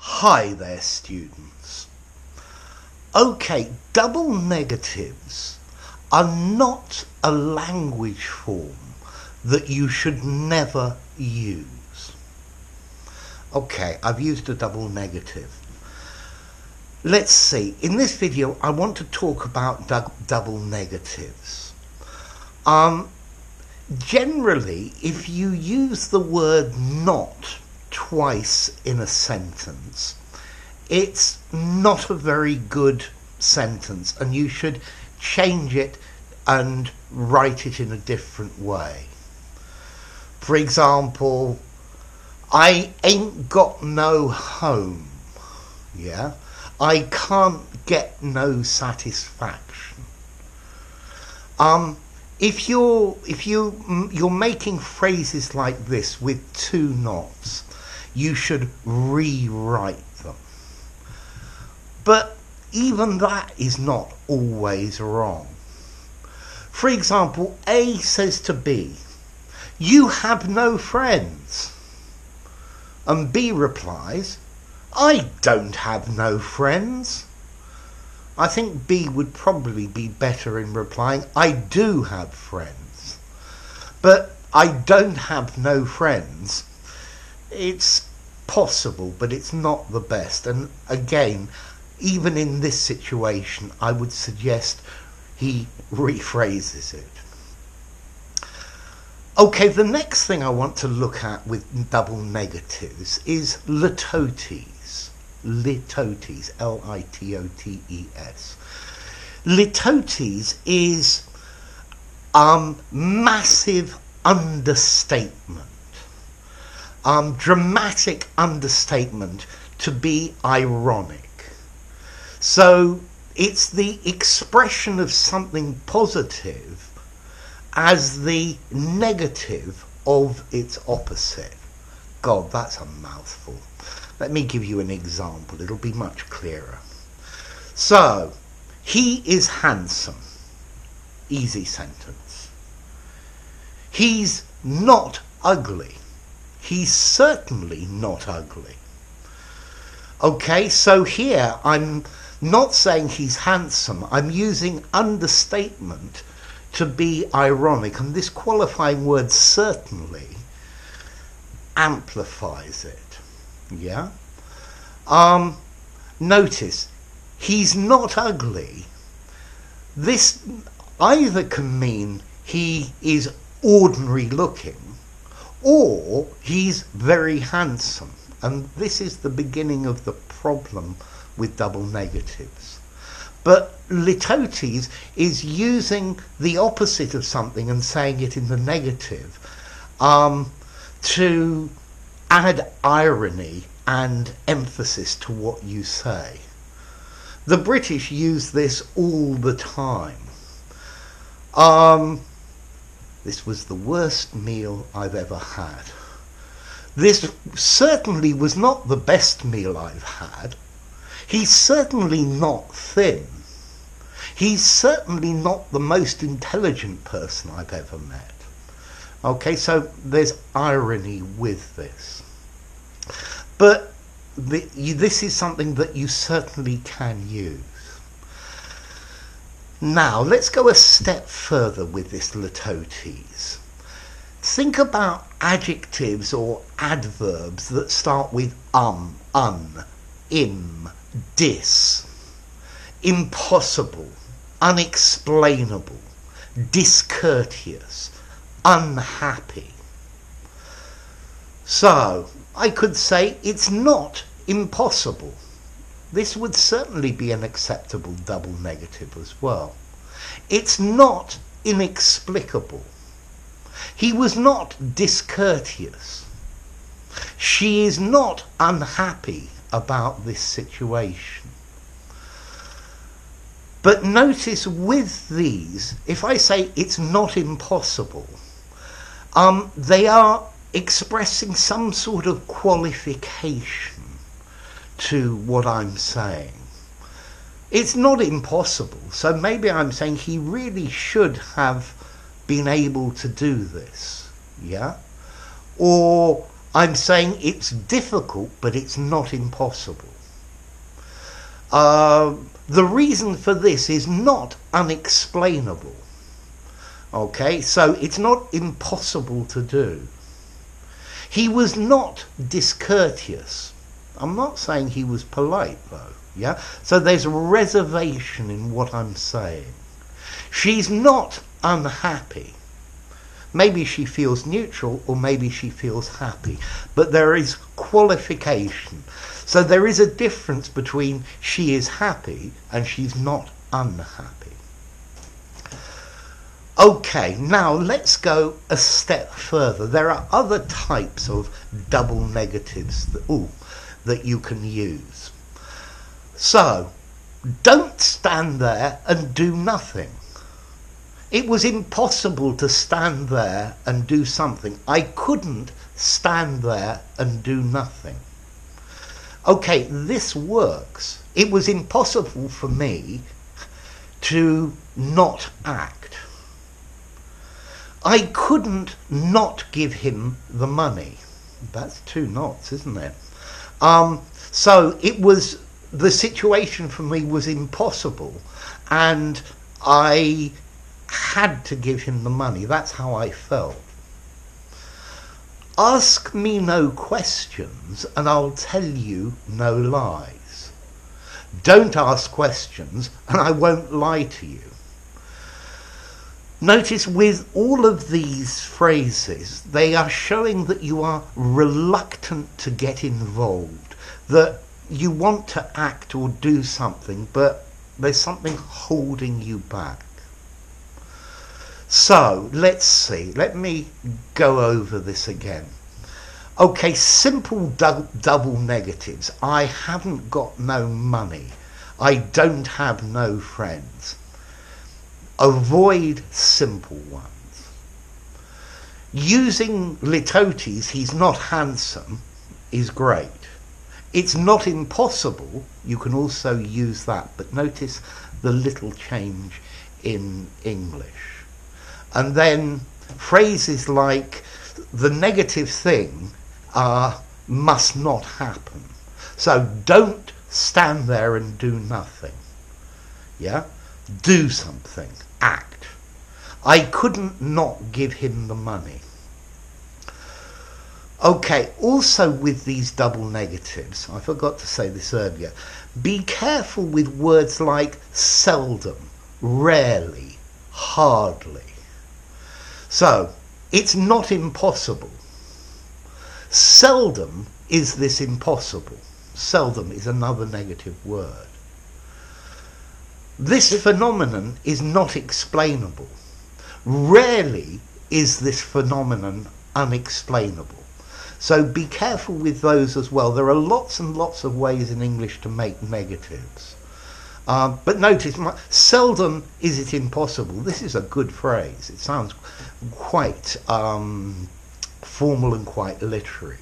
Hi there, students. Okay, double negatives are not a language form that you should never use. Okay, I've used a double negative. Let's see, in this video I want to talk about double negatives. Generally, if you use the word not twice in a sentence, it's not a very good sentence, and you should change it and write it in a different way. For example, I ain't got no home. Yeah, I can't get no satisfaction. If you're making phrases like this with two nots, you should rewrite them. But even that is not always wrong. For example, A says to B, "You have no friends." And B replies, "I don't have no friends." I think B would probably be better in replying, "I do have friends." But "I don't have no friends," it's possible, but it's not the best. And again, even in this situation, I would suggest he rephrases it. Okay, the next thing I want to look at with double negatives is litotes. Litotes, L-I-T-O-T-E-S. Litotes is massive understatement, dramatic understatement to be ironic. So it's the expression of something positive as the negative of its opposite. God, that's a mouthful. Let me give you an example. It'll be much clearer. So, he is handsome. Easy sentence. He's not ugly. He's certainly not ugly. Okay, so here I'm not saying he's handsome. I'm using understatement to be ironic, and this qualifying word certainly amplifies it. Yeah? Notice, he's not ugly. This either can mean he is ordinary looking, or he's very handsome. And this is the beginning of the problem with double negatives. But litotes is using the opposite of something and saying it in the negative to add irony and emphasis to what you say. The British use this all the time. This was the worst meal I've ever had. This certainly was not the best meal I've had. He's certainly not thin. He's certainly not the most intelligent person I've ever met. Okay, so there's irony with this. But this is something that you certainly can use. Now, let's go a step further with this litotes. Think about adjectives or adverbs that start with un, im, dis. Impossible, unexplainable, discourteous, unhappy. So, I could say it's not impossible. This would certainly be an acceptable double negative as well. It's not inexplicable. He was not discourteous. She is not unhappy about this situation. But notice with these, if I say it's not impossible, they are expressing some sort of qualification to what I'm saying. It's not impossible, so maybe I'm saying he really should have been able to do this, yeah? Or I'm saying it's difficult, but it's not impossible. The reason for this is not unexplainable. Okay, so it's not impossible to do. He was not discourteous. I'm not saying he was polite, though. Yeah, so there's reservation in what I'm saying. She's not unhappy. Maybe she feels neutral, or maybe she feels happy, but there is qualification. So there is a difference between she is happy and she's not unhappy. Okay, now let's go a step further. There are other types of double negatives that you can use. So, don't stand there and do nothing. It was impossible to stand there and do something. I couldn't stand there and do nothing. Okay, this works. It was impossible for me to not act. I couldn't not give him the money. That's two nots, isn't it? So it was, the situation for me was impossible, and I had to give him the money. That's how I felt. Ask me no questions and I'll tell you no lies. Don't ask questions and I won't lie to you. Notice with all of these phrases, they are showing that you are reluctant to get involved, that you want to act or do something, but there's something holding you back. So, let's see. Let me go over this again. Okay, simple double negatives. I haven't got no money. I don't have no friends. Avoid simple ones. Using Litotes, he's not handsome, is great. It's not impossible. You can also use that, but notice the little change in English. And then phrases like the negative thing must not happen. So don't stand there and do nothing. Yeah? Do something. Act. I couldn't not give him the money. Okay, also with these double negatives, I forgot to say this earlier, be careful with words like seldom, rarely, hardly. So, it's not impossible. Seldom is this impossible. Seldom is another negative word. This phenomenon is not explainable. Rarely is this phenomenon unexplainable. So be careful with those as well. There are lots and lots of ways in English to make negatives. But notice, seldom is it impossible. This is a good phrase. It sounds quite formal and quite literary.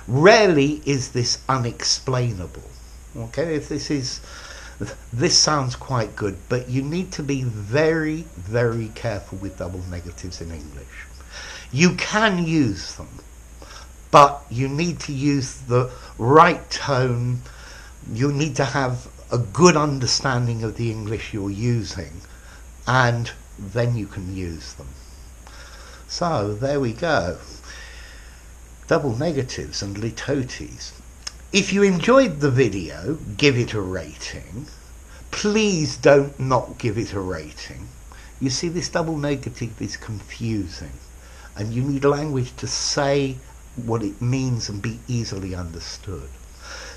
Rarely is this unexplainable. Okay, if this sounds quite good, but you need to be very, very careful with double negatives in English. You can use them, but you need to use the right tone. You need to have a good understanding of the English you're using, and then you can use them. So there we go. Double negatives and litotes. If you enjoyed the video, give it a rating. Please don't not give it a rating. You see, this double negative is confusing, and you need language to say what it means and be easily understood.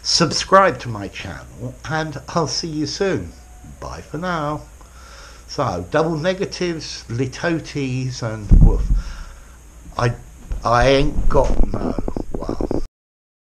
Subscribe to my channel and I'll see you soon. Bye for now. So, double negatives, litotes, and woof. I ain't got no.